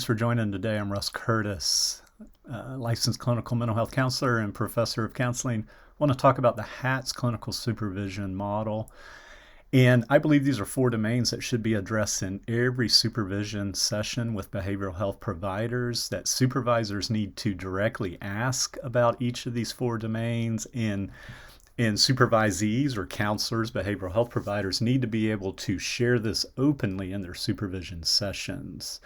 Thanks for joining today. I'm Russ Curtis, licensed clinical mental health counselor and professor of counseling. I want to talk about the HATS clinical supervision model. And I believe these are 4 domains that should be addressed in every supervision session with behavioral health providers, that supervisors need to directly ask about each of these 4 domains, and supervisees or counselors, behavioral health providers, need to be able to share this openly in their supervision sessions.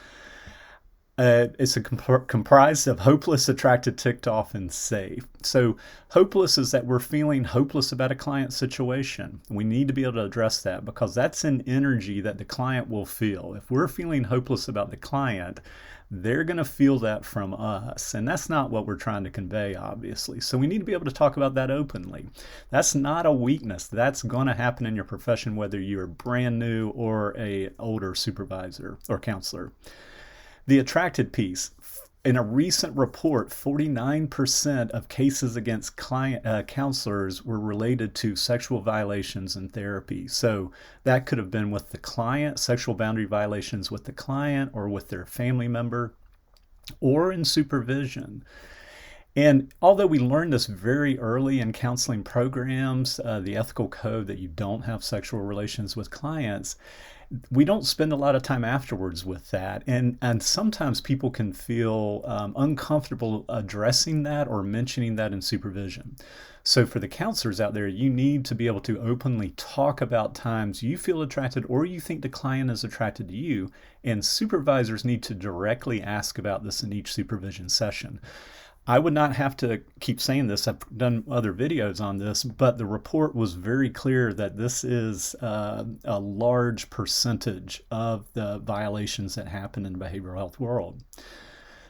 It's comprised of hopeless, attracted, ticked off, and safe. So hopeless is that we're feeling hopeless about a client situation. We need to be able to address that because that's an energy that the client will feel. If we're feeling hopeless about the client, they're going to feel that from us. And that's not what we're trying to convey, obviously. So we need to be able to talk about that openly. That's not a weakness. That's going to happen in your profession, whether you're brand new or an older supervisor or counselor. The attracted piece. In a recent report, 49% of cases against counselors were related to sexual violations in therapy. So that could have been with the client, sexual boundary violations with the client or with their family member, or in supervision. And although we learned this very early in counseling programs, the ethical code that you don't have sexual relations with clients, we don't spend a lot of time afterwards with that. And sometimes people can feel uncomfortable addressing that or mentioning that in supervision. So for the counselors out there, you need to be able to openly talk about times you feel attracted or you think the client is attracted to you. And supervisors need to directly ask about this in each supervision session. I would not have to keep saying this. I've done other videos on this, but the report was very clear that this is a large percentage of the violations that happen in the behavioral health world.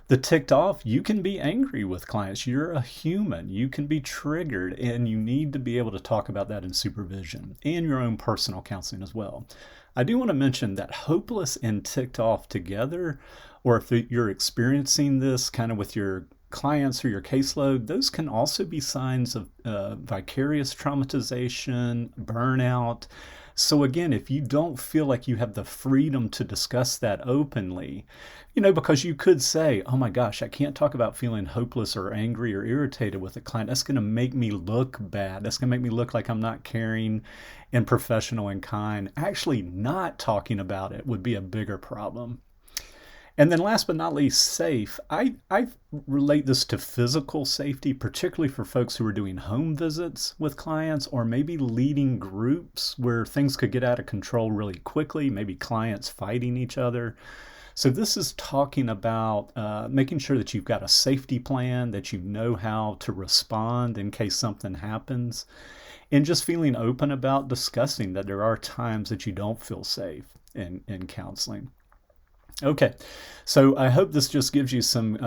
The ticked off, you can be angry with clients. You're a human. You can be triggered, and you need to be able to talk about that in supervision and your own personal counseling as well. I do want to mention that hopeless and ticked off together, or if you're experiencing this kind of with your clients or your caseload, those can also be signs of vicarious traumatization, burnout. So again, if you don't feel like you have the freedom to discuss that openly, because you could say, oh my gosh, I can't talk about feeling hopeless or angry or irritated with a client. That's going to make me look bad. That's going to make me look like I'm not caring and professional and kind. Actually, not talking about it would be a bigger problem. And then last but not least, safe. I relate this to physical safety, particularly for folks who are doing home visits with clients or maybe leading groups where things could get out of control really quickly, maybe clients fighting each other. So this is talking about making sure that you've got a safety plan, that you know how to respond in case something happens, and just feeling open about discussing that there are times that you don't feel safe in counseling. Okay, so I hope this just gives you some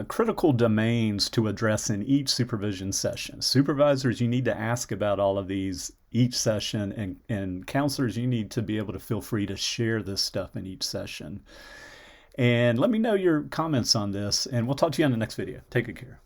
critical domains to address in each supervision session. Supervisors, you need to ask about all of these each session, and counselors, you need to be able to feel free to share this stuff in each session. And let me know your comments on this, and we'll talk to you on the next video. Take good care.